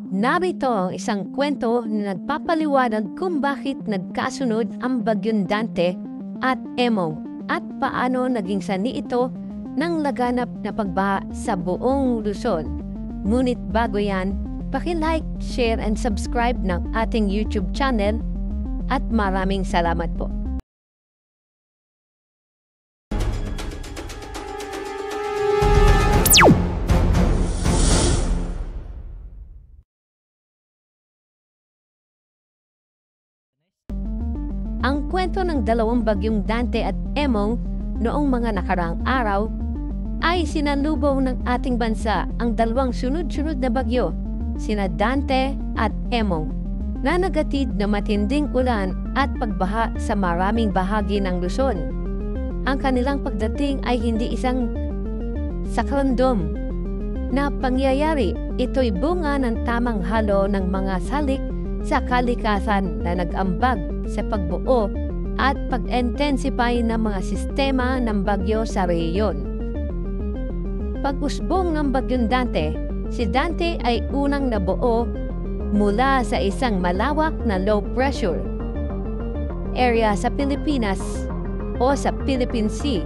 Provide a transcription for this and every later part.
Narito ang isang kwento na nagpapaliwanag kung bakit nagkasunod ang Bagyong Dante at Emong at paano naging sanhi ito ng laganap na pagbaha sa buong Luzon. Ngunit bago yan, paki-like, share and subscribe ng ating YouTube channel at maraming salamat po. Ang kwento ng dalawang bagyong Dante at Emong noong mga nakaraang araw ay sinalubong ng ating bansa ang dalawang sunod-sunod na bagyo, sina Dante at Emong, na nagatid na matinding ulan at pagbaha sa maraming bahagi ng Luzon. Ang kanilang pagdating ay hindi isang sakrandom na pangyayari. Ito'y bunga ng tamang halo ng mga salik sa kalikasan na nag-ambag sa pagbuo at pag-intensify ng mga sistema ng bagyo sa rehiyon. Pag-usbong ng Bagyong Dante, si Dante ay unang nabuo mula sa isang malawak na low pressure area sa Pilipinas o sa Philippine Sea.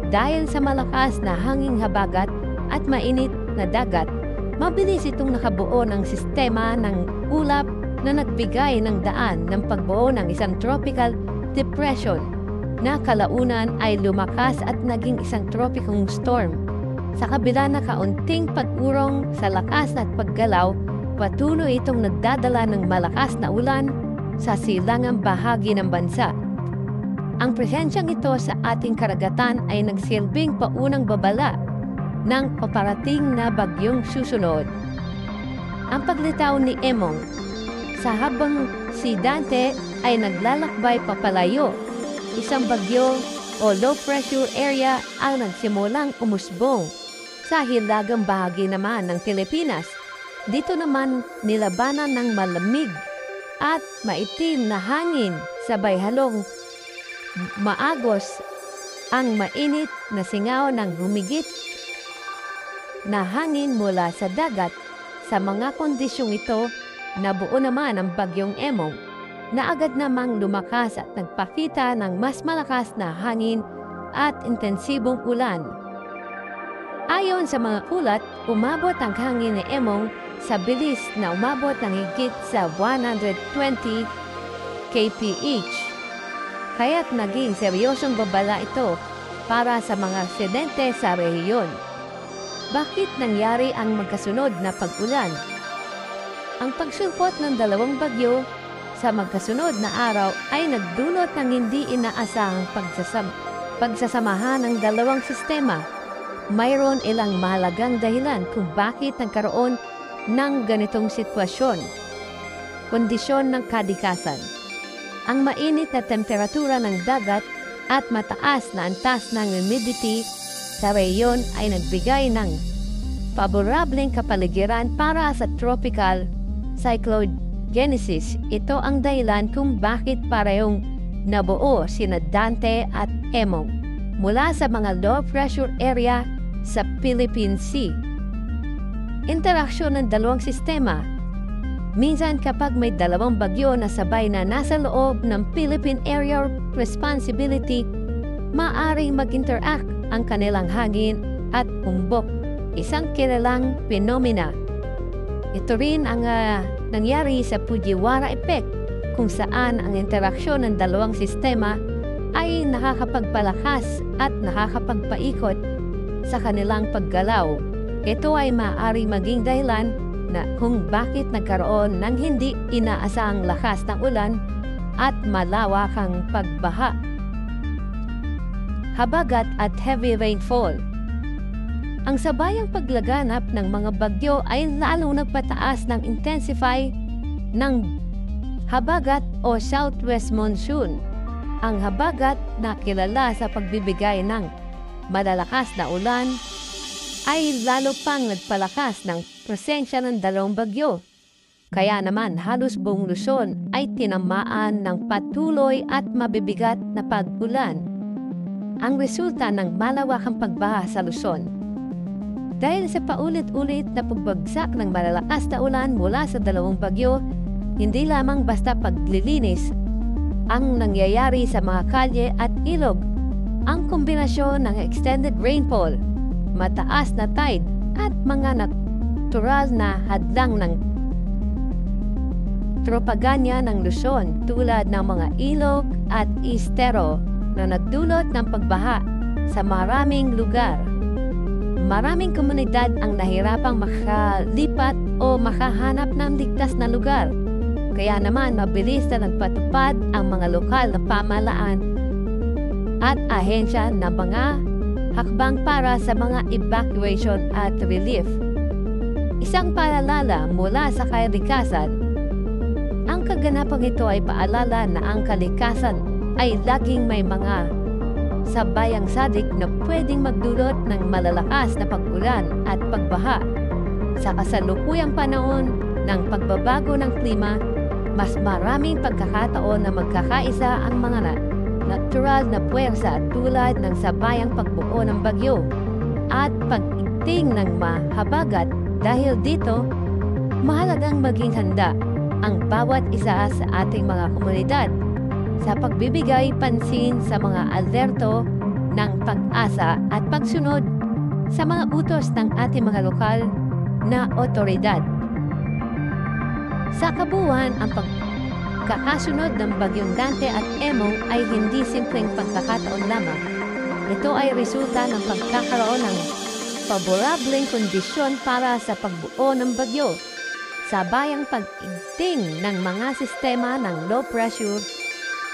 Dahil sa malakas na hanging habagat at mainit na dagat, mabilis itong nakabuo ng sistema ng ulap na nagbigay ng daan ng pagbuo ng isang tropical depression na kalaunan ay lumakas at naging isang tropikong storm. Sa kabila na kaunting pag-urong sa lakas at paggalaw, patuloy itong nagdadala ng malakas na ulan sa silangang bahagi ng bansa. Ang presensyang ito sa ating karagatan ay nagsilbing paunang babala ng paparating na bagyong susunod. Ang paglitaw ni Emong sa habang si Dante ay naglalakbay papalayo, isang bagyo o low pressure area ang nagsimulang umusbong sa hilagang bahagi naman ng Pilipinas. Dito naman nilabanan ng malamig at maitim na hangin sabay halong maagos ang mainit na singaw ng humigit na hangin mula sa dagat. Sa mga kondisyong ito, nabuo naman ang Bagyong Emong na agad namang lumakas at nagpakita ng mas malakas na hangin at intensibong ulan. Ayon sa mga ulat, umabot ang hangin ni Emong sa bilis na umabot ng higit sa 120 kph. Kaya't naging seryosong babala ito para sa mga residente sa rehiyon. Bakit nangyari ang magkasunod na pag-ulan? Ang pagsulpot ng dalawang bagyo sa magkasunod na araw ay nagdulot ng hindi inaasahang pagsasamahan ng dalawang sistema. Mayroon ilang mahalagang dahilan kung bakit nagkaroon ng ganitong sitwasyon. Kondisyon ng kadikasan. Ang mainit na temperatura ng dagat at mataas na antas ng humidity sa rehiyon ay nagbigay ng paborableng kapaligiran para sa tropical cyclogenesis. Ito ang dahilan kung bakit parehong nabuo sina Dante at Emong mula sa mga low pressure area sa Philippine Sea. Interaksyon ng dalawang sistema. Minsan kapag may dalawang bagyo na sabay na nasa loob ng Philippine Area of Responsibility, maaaring mag-interact ang kanilang hangin at umbok, isang kilalang phenomena. Ito rin ang nangyari sa Fujiwara effect, kung saan ang interaksyon ng dalawang sistema ay nakakapagpalakas at nakakapagpaikot sa kanilang paggalaw. Ito ay maaari maging dahilan na kung bakit nagkaroon ng hindi inaasahang lakas ng ulan at malawakang pagbaha, habagat at heavy rainfall. Ang sabayang paglaganap ng mga bagyo ay lalong nagpataas ng intensify ng habagat o southwest monsoon. Ang habagat na kilala sa pagbibigay ng malalakas na ulan ay lalo pang nagpalakas ng presensya ng dalawang bagyo. Kaya naman halos buong Luzon ay tinamaan ng patuloy at mabibigat na pag-ulan. Ang resulta ng malawakang pagbaha sa Luzon. Dahil sa paulit-ulit na pagbagsak ng malalakas na ulan mula sa dalawang bagyo, hindi lamang basta paglilinis ang nangyayari sa mga kalye at ilog. Ang kombinasyon ng extended rainfall, mataas na tide at mga natural na hadlang ng propaganda ng Luzon tulad ng mga ilog at estero na nagdulot ng pagbaha sa maraming lugar. Maraming komunidad ang nahirapang makalipat o makahanap ng ligtas na lugar. Kaya naman mabilis na nagpatupad ang mga lokal na pamahalaan at ahensya ng mga hakbang para sa mga evacuation at relief. Isang paalala mula sa kalikasan. Ang kaganapang ito ay paalala na ang kalikasan ay laging may mga sabayang sadik na pwedeng magdulot ng malalakas na pag-ulan at pagbaha. Sa kasalukuyang panahon ng pagbabago ng klima, mas maraming pagkakataon na magkakaisa ang mga natural na puwersa tulad ng sabayang pagbuo ng bagyo at pag-igting ng mahabagat. Dahil dito, mahalagang maging handa ang bawat isa sa ating mga komunidad sa pagbibigay pansin sa mga alerto ng pag-asa at pagsunod sa mga utos ng ating mga lokal na otoridad. Sa kabuuan, ang pagkakasunod ng Bagyong Dante at Emong ay hindi simpleng pagkakataon lamang. Ito ay resulta ng pagkakaroon ng paborableng kondisyon para sa pagbuo ng bagyo, sabayang pag-igting ng mga sistema ng low pressure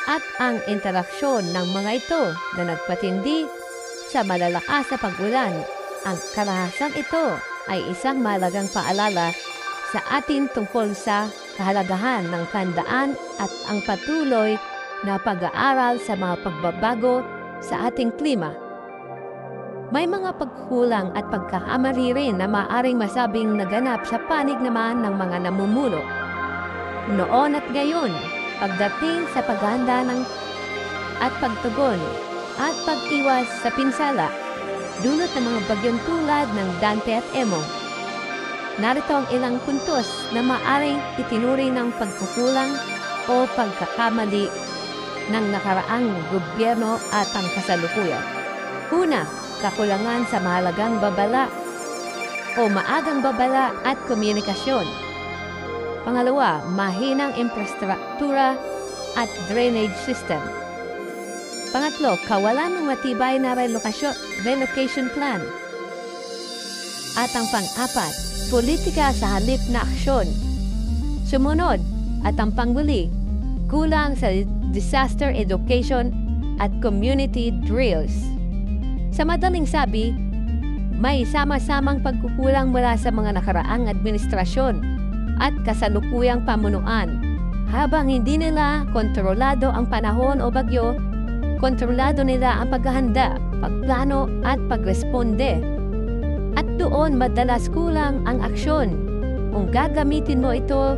at ang interaksyon ng mga ito na nagpatindi sa malalakas na pag-ulan. Ang karanasan ito ay isang mahalagang paalala sa atin tungkol sa kahalagahan ng kandaan at ang patuloy na pag-aaral sa mga pagbabago sa ating klima. May mga pagkulang at pagkakamali rin na maaaring masabing naganap sa panig naman ng mga namumuno. Noon at ngayon, pagdating sa paghahanda at pagtugon at pag-iwas sa pinsala, dulot ng mga bagyong tulad ng Dante at Emong. Narito ang ilang puntos na maaaring itinuring ng pagkukulang o pagkakamali ng nakaraang gobyerno at ang kasalukuyan. Una, kakulangan sa mahalagang babala o maagang babala at komunikasyon. Pangalawa, mahinang infrastruktura at drainage system. Pangatlo, kawalan ng matibay na relocation plan. At ang pang-apat, politika sa halip na aksyon. Sumunod, at ang panghuli, kulang sa disaster education at community drills. Sa madaling sabi, may sama-samang pagkukulang mula sa mga nakaraang administrasyon at kasalukuyang pamunuan. Habang hindi nila kontrolado ang panahon o bagyo, kontrolado nila ang paghahanda, pagplano at pagresponde. At doon madalas kulang ang aksyon. Kung gagamitin mo ito,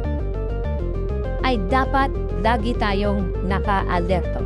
ay dapat lagi tayong naka-alerto.